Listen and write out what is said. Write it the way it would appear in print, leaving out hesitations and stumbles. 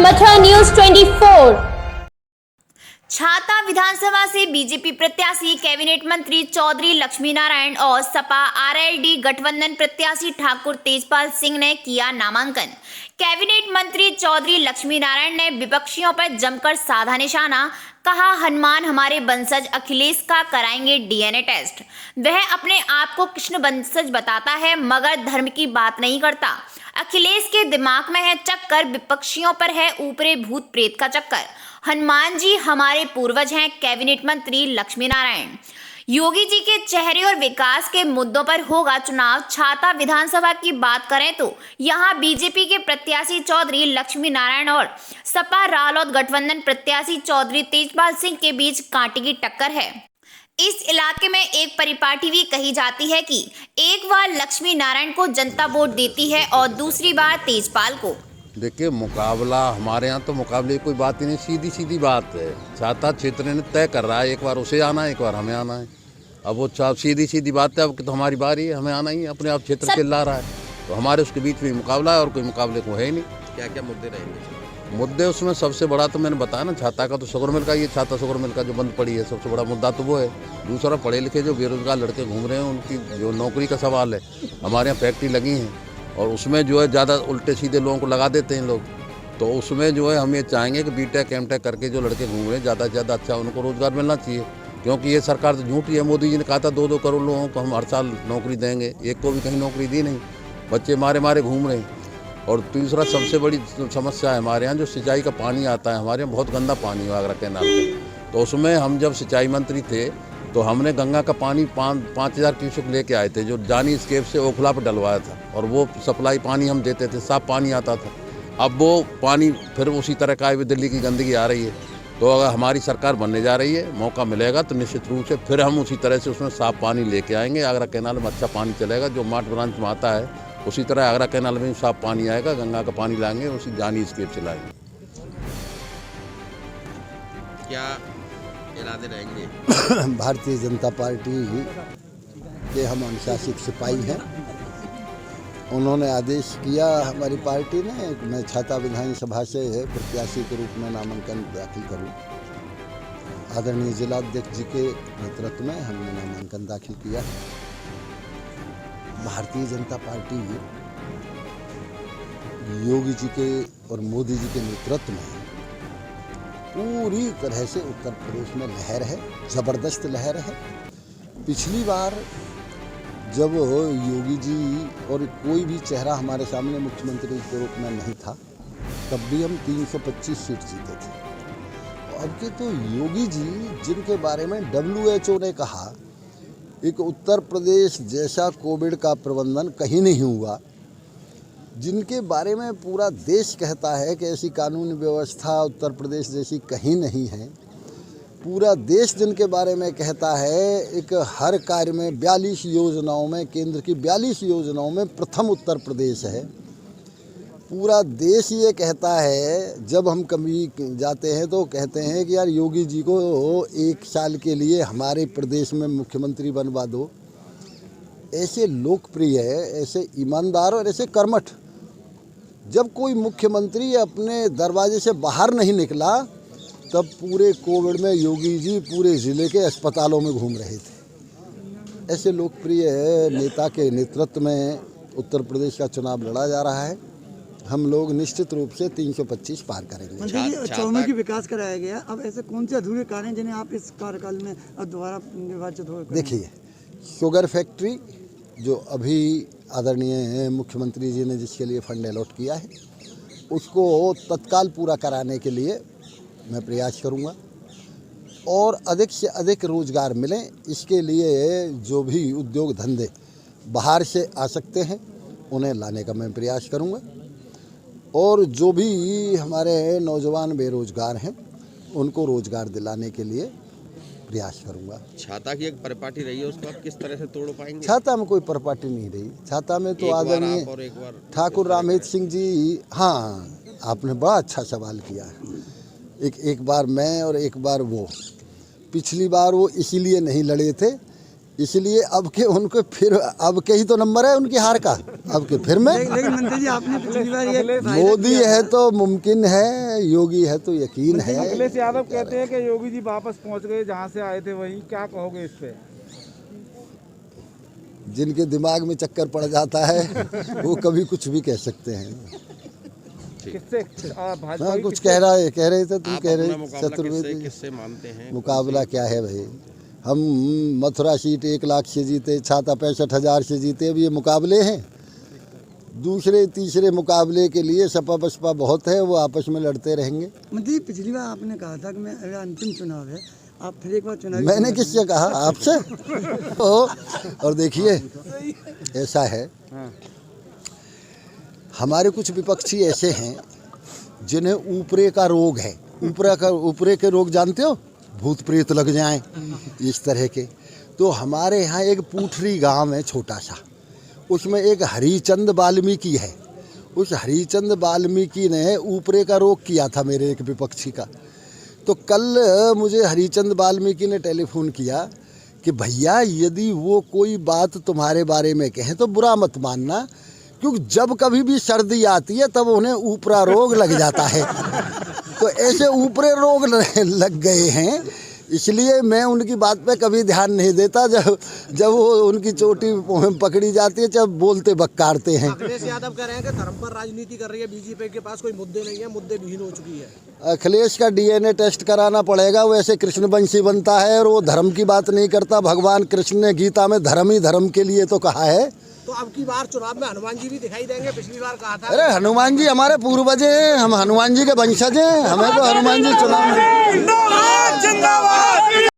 Mathura news 24। छाता विधानसभा से BJP प्रत्याशी कैबिनेट मंत्री चौधरी लक्ष्मी नारायण और सपा आरएलडी गठबंधन प्रत्याशी ठाकुर तेजपाल सिंह ने किया नामांकन। कैबिनेट मंत्री चौधरी लक्ष्मी नारायण ने विपक्षियों पर जमकर साधा निशाना, कहा हनुमान हमारे वंशज अखिलेश का कराएंगे डीएनए टेस्ट। वह अपने आप को कृष्ण वंशज बताता है मगर धर्म की बात नहीं करता। अखिलेश के दिमाग में है चक्कर, विपक्षियों पर है ऊपरे भूत प्रेत का चक्कर। हनुमान जी हमारे पूर्वज हैं, कैबिनेट मंत्री लक्ष्मी नारायण। योगी जी के चेहरे और विकास के मुद्दों पर होगा चुनाव। छाता विधानसभा की बात करें तो यहां बीजेपी के प्रत्याशी चौधरी लक्ष्मी नारायण और सपा रालोद गठबंधन प्रत्याशी चौधरी तेजपाल सिंह के बीच कांटे की टक्कर है। इस इलाके में एक परिपाटी भी कही जाती है कि एक बार लक्ष्मी नारायण को जनता वोट देती है और दूसरी बार तेजपाल को। देखिए, मुकाबला हमारे यहाँ तो मुकाबले की कोई बात ही नहीं, सीधी सीधी बात है। छाता क्षेत्र ने तय कर रहा है, एक बार उसे आना है, एक बार हमें आना है। अब वो सीधी सीधी बात है, अब तो हमारी बारी है, हमें आना ही है। अपने आप क्षेत्र चिल्ला रहा है तो हमारे उसके बीच में मुकाबला है और कोई मुकाबले को है ही नहीं। क्या क्या मुद्दे रहेंगे? मुद्दे उसमें सबसे बड़ा तो मैंने बताया ना, छाता का तो शुगर मिल का, ये छाता शुगर मिल का जो बंद पड़ी है, सबसे बड़ा मुद्दा तो वो है। दूसरा, पढ़े लिखे जो बेरोजगार लड़के घूम रहे हैं उनकी जो नौकरी का सवाल है। हमारे यहाँ फैक्ट्री लगी हैं और उसमें जो है ज़्यादा उल्टे सीधे लोगों को लगा देते हैं लोग, तो उसमें जो है हम ये चाहेंगे कि बीटेक एमटेक करके जो लड़के घूम रहे हैं ज़्यादा से ज़्यादा अच्छा उनको रोज़गार मिलना चाहिए। क्योंकि ये सरकार तो झूठी है। मोदी जी ने कहा था 2-2 करोड़ लोगों को हम हर साल नौकरी देंगे, एक को भी कहीं नौकरी दी नहीं, बच्चे मारे मारे घूम रहे हैं। और तीसरा सबसे बड़ी समस्या है हमारे यहाँ जो सिंचाई का पानी आता है, हमारे यहाँ बहुत गंदा पानी है आगरा कैनाल का। तो उसमें हम जब सिंचाई मंत्री थे तो हमने गंगा का पानी 5,000 क्यूसेक लेके आए थे, जो जानी स्केप से ओखला पर डलवाया था और वो सप्लाई पानी हम देते थे, साफ पानी आता था। अब वो पानी फिर उसी तरह का दिल्ली की गंदगी आ रही है। तो अगर हमारी सरकार बनने जा रही है, मौका मिलेगा तो निश्चित रूप से फिर हम उसी तरह से उसमें साफ पानी लेके आएंगे। आगरा कैनाल में अच्छा पानी चलेगा, जो मार्ट ब्रांच में आता है उसी तरह आगरा कैनाल में साफ पानी आएगा। गंगा का पानी लाएंगे, उसी जानी स्केप से लाएंगे। क्या इरादे रहेंगे? भारतीय जनता पार्टी के हम अनुशासित सिपाही हैं। उन्होंने आदेश किया हमारी पार्टी ने कि मैं छाता विधानसभा से प्रत्याशी के रूप में नामांकन दाखिल करूं। आदरणीय जिलाध्यक्ष जी के नेतृत्व में हमने नामांकन दाखिल किया। भारतीय जनता पार्टी योगी जी के और मोदी जी के नेतृत्व में पूरी तरह से उत्तर प्रदेश में लहर है, ज़बरदस्त लहर है। पिछली बार जब योगी जी और कोई भी चेहरा हमारे सामने मुख्यमंत्री के रूप में नहीं था, तब भी हम 325 सीट जीते थे। अब के तो योगी जी, जिनके बारे में WHO ने कहा एक उत्तर प्रदेश जैसा कोविड का प्रबंधन कहीं नहीं हुआ, जिनके बारे में पूरा देश कहता है कि ऐसी कानून व्यवस्था उत्तर प्रदेश जैसी कहीं नहीं है, पूरा देश जिनके बारे में कहता है एक हर कार्य में 42 योजनाओं में, केंद्र की 42 योजनाओं में प्रथम उत्तर प्रदेश है, पूरा देश ये कहता है। जब हम कभी जाते हैं तो कहते हैं कि यार योगी जी को 1 साल के लिए हमारे प्रदेश में मुख्यमंत्री बनवा दो। ऐसे लोकप्रिय, ऐसे ईमानदार और ऐसे कर्मठ, जब कोई मुख्यमंत्री अपने दरवाजे से बाहर नहीं निकला तब पूरे कोविड में योगी जी पूरे ज़िले के अस्पतालों में घूम रहे थे। ऐसे लोकप्रिय नेता के नेतृत्व में उत्तर प्रदेश का चुनाव लड़ा जा रहा है। हम लोग निश्चित रूप से 325 पार करेंगे। मंत्री जी, चौमुखी विकास कराया गया, अब ऐसे कौन से अधूरे कार्य हैं जिन्हें आप इस कार्यकाल में दोबारा निर्वाचित हो? देखिए, शुगर फैक्ट्री जो अभी आदरणीय मुख्यमंत्री जी ने जिसके लिए फंड अलॉट किया है, उसको तत्काल पूरा कराने के लिए मैं प्रयास करूंगा और अधिक से अधिक रोजगार मिले, इसके लिए जो भी उद्योग धंधे बाहर से आ सकते हैं उन्हें लाने का मैं प्रयास करूंगा और जो भी हमारे नौजवान बेरोजगार हैं उनको रोजगार दिलाने के लिए प्रयास करूंगा। छाता की एक परिपाटी रही है, उसको आप किस तरह से तोड़ पाएंगे? छाता में कोई परिपाटी नहीं रही। छाता में तो आदरणीय ठाकुर रामहित सिंह जी, हाँ आपने बड़ा अच्छा सवाल किया है। एक बार मैं और एक बार वो। पिछली बार वो इसीलिए नहीं लड़े थे इसलिए अब के उनको फिर अब के ही तो नंबर है उनकी हार का, अब के फिर में। लेकिन मंत्री जी आपने पिछली बार ये मोदी है तो मुमकिन है, योगी है तो यकीन है। अखिलेश यादव कहते हैं कि योगी जी वापस पहुंच गए जहां से आए थे वहीं, क्या कहोगे इस पे? जिनके दिमाग में चक्कर पड़ जाता है वो कभी कुछ भी कह सकते हैं। किससे भाजपा हाँ, की कुछ कह रहे थे, तुम आप कह अपना रहे मुकाबला चतुर्वेदी। किससे मानते हैं? मुकाबला क्या है भाई, हम मथुरा सीट 1 लाख से जीते, छाता 65,000 से जीते। अब ये मुकाबले हैं, दूसरे तीसरे मुकाबले के लिए सपा बसपा बहुत है, वो आपस में लड़ते रहेंगे। मंत्री पिछली बार आपने कहा था कि मैं अगर अंतिम चुनाव है आप फिर एक बार चुनाव। मैंने किससे कहा, आपसे? और देखिए ऐसा है, हमारे कुछ विपक्षी ऐसे हैं जिन्हें ऊपरे का रोग है। ऊपरे के रोग जानते हो, भूत प्रेत लग जाएं, इस तरह के। तो हमारे यहाँ एक पूठरी गांव है छोटा सा, उसमें एक हरिचंद वाल्मीकि है। उस हरिचंद वाल्मीकि ने ऊपरे का रोग किया था मेरे एक विपक्षी का। तो कल मुझे हरिचंद वाल्मीकि ने टेलीफोन किया कि भैया यदि वो कोई बात तुम्हारे बारे में कहें तो बुरा मत मानना, क्योंकि जब कभी भी सर्दी आती है तब उन्हें ऊपरा रोग लग जाता है। तो ऐसे ऊपरे रोग लग गए हैं, इसलिए मैं उनकी बात पे कभी ध्यान नहीं देता। जब वो उनकी चोटी पकड़ी जाती है, जब बोलते बक्कारते हैं। अखिलेश यादव कह रहे हैं कि धर्म पर राजनीति कर रही है बीजेपी, के पास कोई मुद्दे नहीं है, मुद्दे विहीन हो चुकी है। अखिलेश का डीएनए टेस्ट कराना पड़ेगा, वैसे कृष्णवंशी बनता है और वो धर्म की बात नहीं करता। भगवान कृष्ण ने गीता में धर्म ही धर्म के लिए तो कहा है। तो अब की बार चुनाव में हनुमान जी भी दिखाई देंगे, पिछली बार कहा था। अरे हनुमान जी हमारे पूर्वज हैं, हम हनुमान जी के वंशज हैं, हमें तो हनुमान जी चुनाव